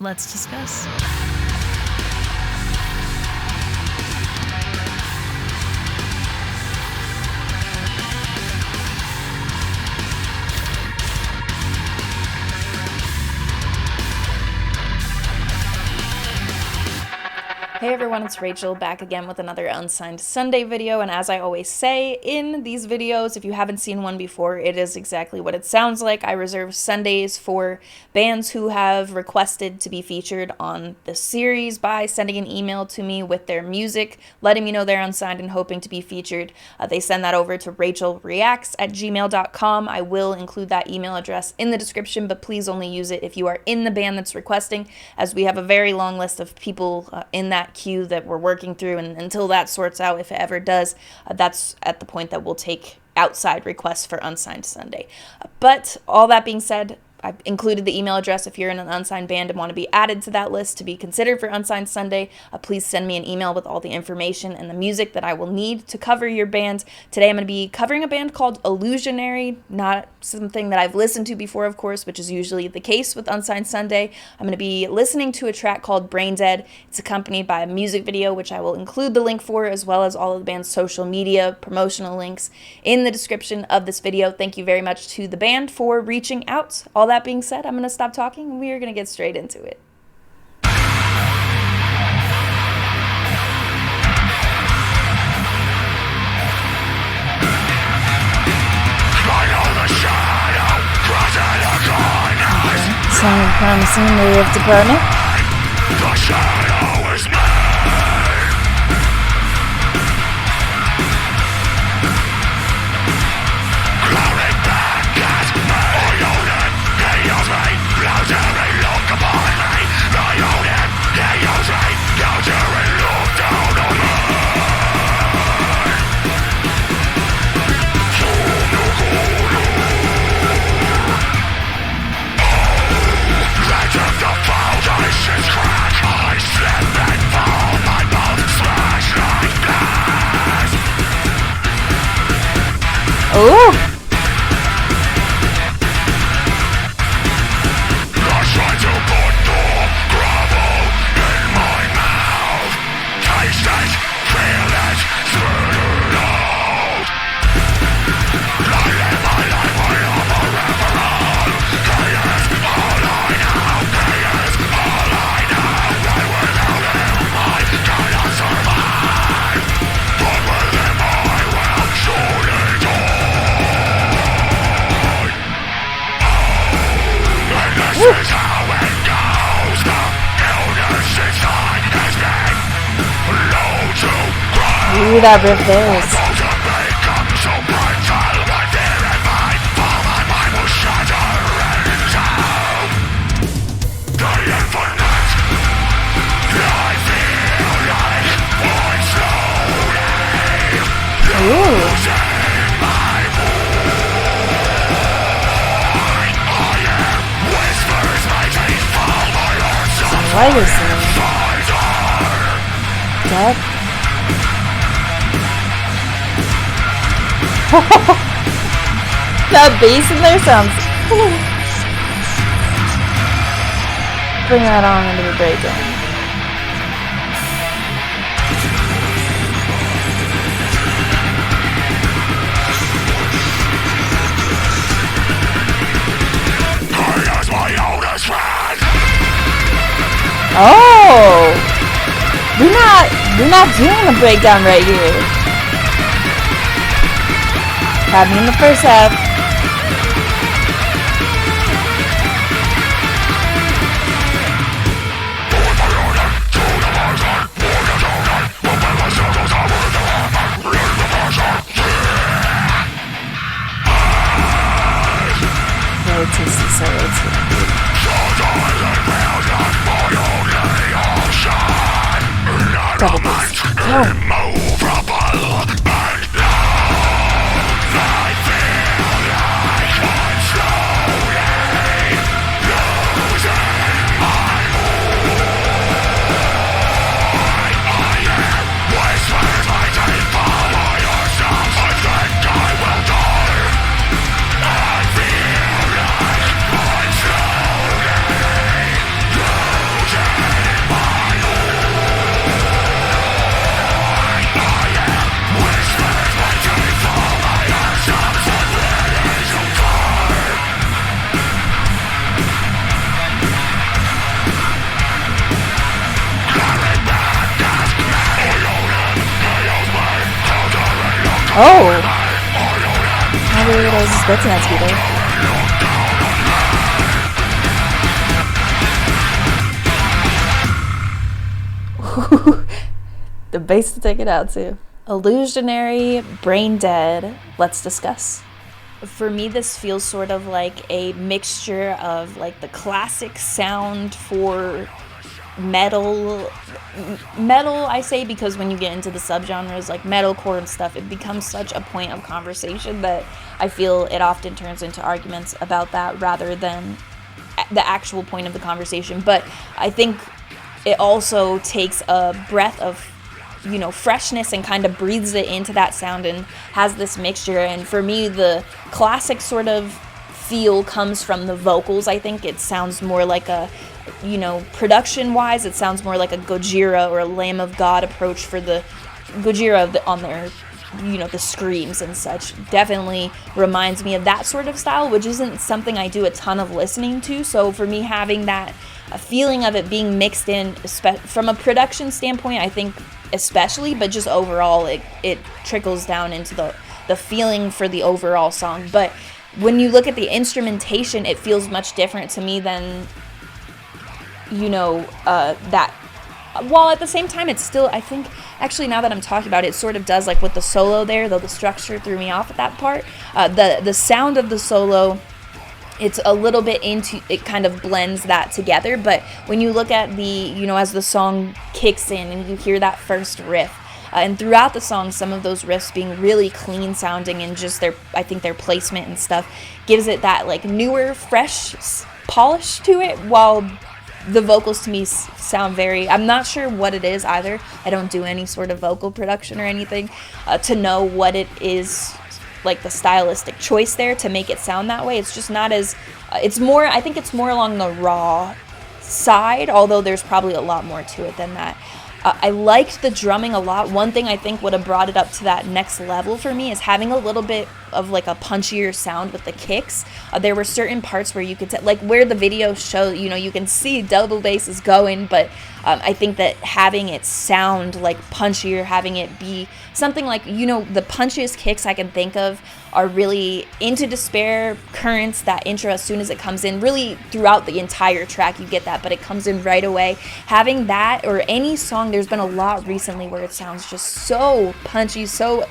Let's discuss. Hey everyone, it's Rachel back again with another Unsigned Sunday video, and as I always say in these videos, if you haven't seen one before, it is exactly what it sounds like. I reserve Sundays for bands who have requested to be featured on the series by sending an email to me with their music, letting me know they're unsigned and hoping to be featured. They send that over to rachelreacts@gmail.com. I will include that email address in the description, but please only use it if you are in the band that's requesting, as we have a very long list of people in that queue that we're working through, and until that sorts out, if it ever does, that's at the point that we'll take outside requests for Unsigned Sunday. But all that being said, I've included the email address if you're in an unsigned band and want to be added to that list to be considered for Unsigned Sunday. Please send me an email with all the information and the music that I will need to cover your band. Today I'm going to be covering a band called Illusionary, not something that I've listened to before, of course, which is usually the case with Unsigned Sunday. I'm going to be listening to a track called Brain Dead. It's accompanied by a music video, which I will include the link for, as well as all of the band's social media promotional links in the description of this video. Thank you very much to the band for reaching out. All that being said, I'm going to stop talking and we are going to get straight into it. Someone promising the roof department. The shadow is mine. Glory back at me. I own it, he owns me. Illusionary, look upon me. I own it, he owns me. Illusionary, look down on me. The foundations crack. I slip and fall. My mouth smashed like glass. Ooh. I try to put the gravel in my mouth. Taste it, feel it, spit it out. I live my life without forever on. Chaos, all I know. This is how it goes. The illness inside has been low to grow. Ooh, that riff there is. To become so brittle, I fear and fight, for my mind will shatter into the infinite. I feel like one slowly losing my voice. Why is it? Dead? That bass in there sounds cool. Bring that on into the breakdown. Oh, we're not doing a breakdown right here. Had me in the first half. Very tasty, so it's double bass. Oh! How weird it is that's an speeder. The bass to take it out too. Illusionary, Brain Dead, let's discuss. For me, this feels sort of like a mixture of like the classic sound for metal, I say, because when you get into the subgenres like metalcore and stuff, it becomes such a point of conversation that I feel it often turns into arguments about that rather than the actual point of the conversation. But I think it also takes a breath of, you know, freshness and kind of breathes it into that sound and has this mixture. And for me, the classic sort of feel comes from the vocals. I think it sounds more like a, you know, production wise, it sounds more like a Gojira or a Lamb of God approach for the Gojira on their, you know, the screams and such. Definitely reminds me of that sort of style, which isn't something I do a ton of listening to. So for me, having that feeling of it being mixed in from a production standpoint, I think especially, but just overall it trickles down into the feeling for the overall song. But when you look at the instrumentation, it feels much different to me than, you know, that, while at the same time it's still, I think, actually now that I'm talking about it, it sort of does, like with the solo there, though the structure threw me off at that part. The sound of the solo, it's a little bit into, it kind of blends that together. But when you look at the, you know, as the song kicks in and you hear that first riff, and throughout the song, some of those riffs being really clean sounding and just I think their placement and stuff gives it that like newer, fresh polish to it, while the vocals to me sound very, I'm not sure what it is either. I don't do any sort of vocal production or anything to know what it is, like the stylistic choice there to make it sound that way. It's just not as, it's more, I think it's more along the raw side, although there's probably a lot more to it than that. I liked the drumming a lot. One thing I think would have brought it up to that next level for me is having a little bit of like a punchier sound with the kicks. There were certain parts where you could like where the video show, you know, you can see double bass is going, but I think that having it sound like punchier, having it be something like, you know, the punchiest kicks I can think of are really Into Despair, Currents, that intro as soon as it comes in. Really throughout the entire track you get that, but it comes in right away. Having that, or any song, there's been a lot recently where it sounds just so punchy, so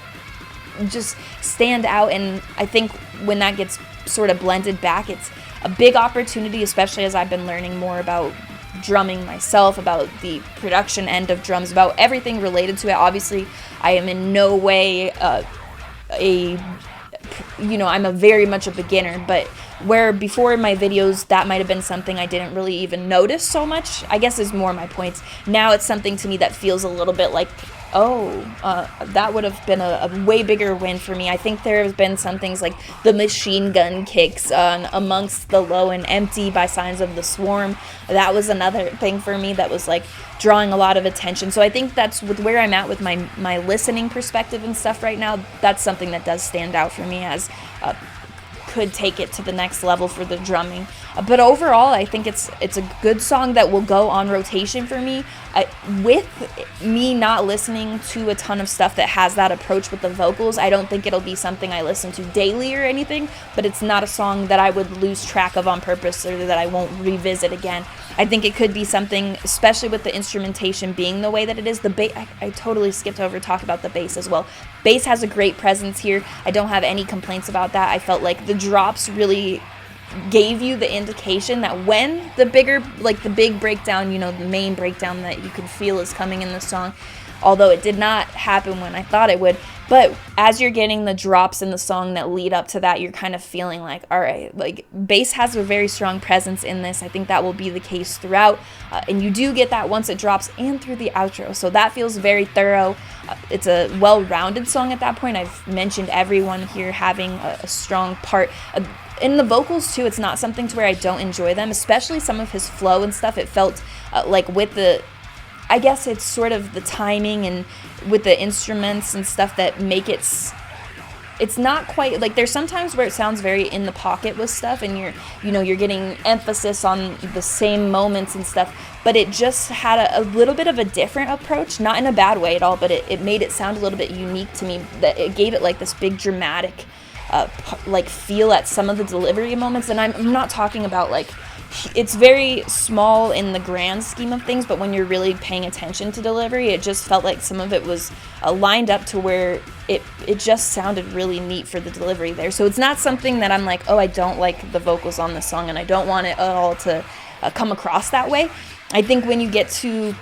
just stand out, and I think when that gets sort of blended back, it's a big opportunity, especially as I've been learning more about drumming myself, about the production end of drums, about everything related to it. Obviously, I am in no way I'm a very much a beginner, but where before in my videos that might have been something I didn't really even notice so much, I guess is more my points. Now it's something to me that feels a little bit like, that would have been a way bigger win for me. I think there have been some things like the machine gun kicks Amongst the Low and Empty by Signs of the Swarm. That was another thing for me that was like drawing a lot of attention. So I think that's with where I'm at with my listening perspective and stuff right now. That's something that does stand out for me as could take it to the next level for the drumming. But overall, I think it's a good song that will go on rotation for me. With me not listening to a ton of stuff that has that approach with the vocals, I don't think it'll be something I listen to daily or anything, but it's not a song that I would lose track of on purpose or that I won't revisit again. I think it could be something, especially with the instrumentation being the way that it is. The bass, I totally skipped over to talk about the bass as well. Bass has a great presence here. I don't have any complaints about that. I felt like the drops really gave you the indication that when the big breakdown, the main breakdown that you can feel is coming in the song, although it did not happen when I thought it would. But as you're getting the drops in the song that lead up to that, you're kind of feeling like, all right, like bass has a very strong presence in this. I think that will be the case throughout. And you do get that once it drops and through the outro. So that feels very thorough. It's a well-rounded song at that point. I've mentioned everyone here having a strong part. In the vocals too, it's not something to where I don't enjoy them, especially some of his flow and stuff. It felt like with I guess it's sort of the timing and with the instruments and stuff that make it it's not quite like, there's sometimes where it sounds very in the pocket with stuff, and you're getting emphasis on the same moments and stuff, but it just had a little bit of a different approach, not in a bad way at all, but it made it sound a little bit unique to me, that it gave it like this big dramatic like feel at some of the delivery moments. And I'm not talking about like, it's very small in the grand scheme of things, but when you're really paying attention to delivery, it just felt like some of it was lined up to where it just sounded really neat for the delivery there. So it's not something that I'm like, oh, I don't like the vocals on this song and I don't want it at all to come across that way. I think when you get to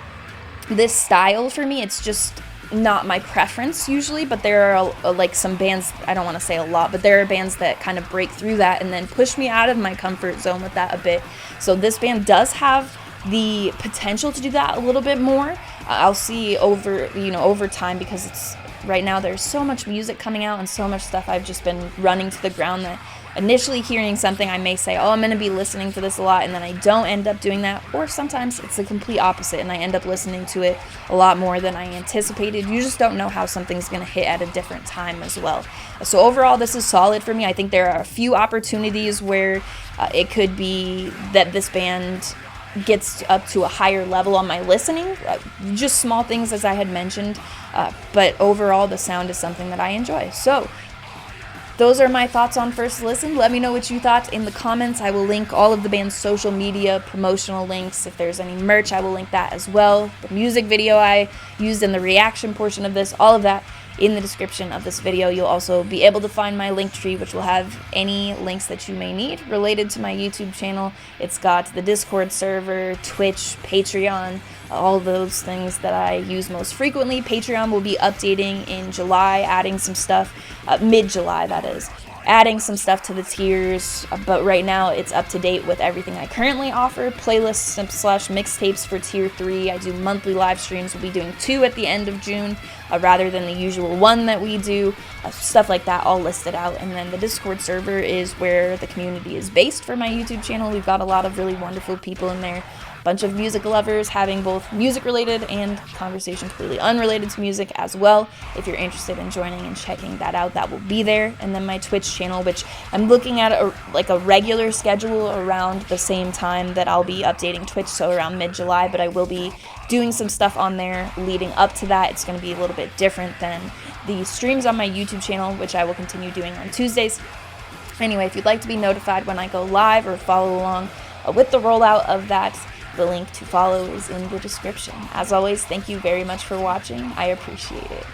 this style, for me, it's just not my preference usually, but there are like some bands, I don't want to say a lot, but there are bands that kind of break through that and then push me out of my comfort zone with that a bit. So this band does have the potential to do that a little bit more. I'll see over time, because it's right now there's so much music coming out and so much stuff I've just been running to the ground, that initially hearing something I may say, oh, I'm going to be listening to this a lot, and then I don't end up doing that. Or sometimes it's the complete opposite and I end up listening to it a lot more than I anticipated. You just don't know how something's going to hit at a different time as well. So overall, this is solid for me. I think there are a few opportunities where it could be that this band gets up to a higher level on my listening, just small things as I had mentioned, but overall the sound is something that I enjoy. So those are my thoughts on First Listen. Let me know what you thought in the comments. I will link all of the band's social media, promotional links. If there's any merch, I will link that as well. The music video I used in the reaction portion of this, all of that in the description of this video. You'll also be able to find my link tree, which will have any links that you may need related to my YouTube channel. It's got the Discord server, Twitch, Patreon, all those things that I use most frequently. Patreon will be updating in July, adding some stuff, mid-July that is, adding some stuff to the tiers, but right now it's up to date with everything I currently offer. Playlists / mixtapes for tier 3. I do monthly live streams. We'll be doing 2 at the end of June rather than the usual 1 that we do. Stuff like that all listed out. And then the Discord server is where the community is based for my YouTube channel. We've got a lot of really wonderful people in there. Bunch of music lovers having both music related and conversations completely unrelated to music as well. If you're interested in joining and checking that out, that will be there. And then my Twitch channel, which I'm looking at a regular schedule around the same time that I'll be updating Twitch, so around mid-July, but I will be doing some stuff on there leading up to that. It's going to be a little bit different than the streams on my YouTube channel, which I will continue doing on Tuesdays. Anyway, if you'd like to be notified when I go live or follow along with the rollout of that, the link to follow is in the description. As always, thank you very much for watching. I appreciate it.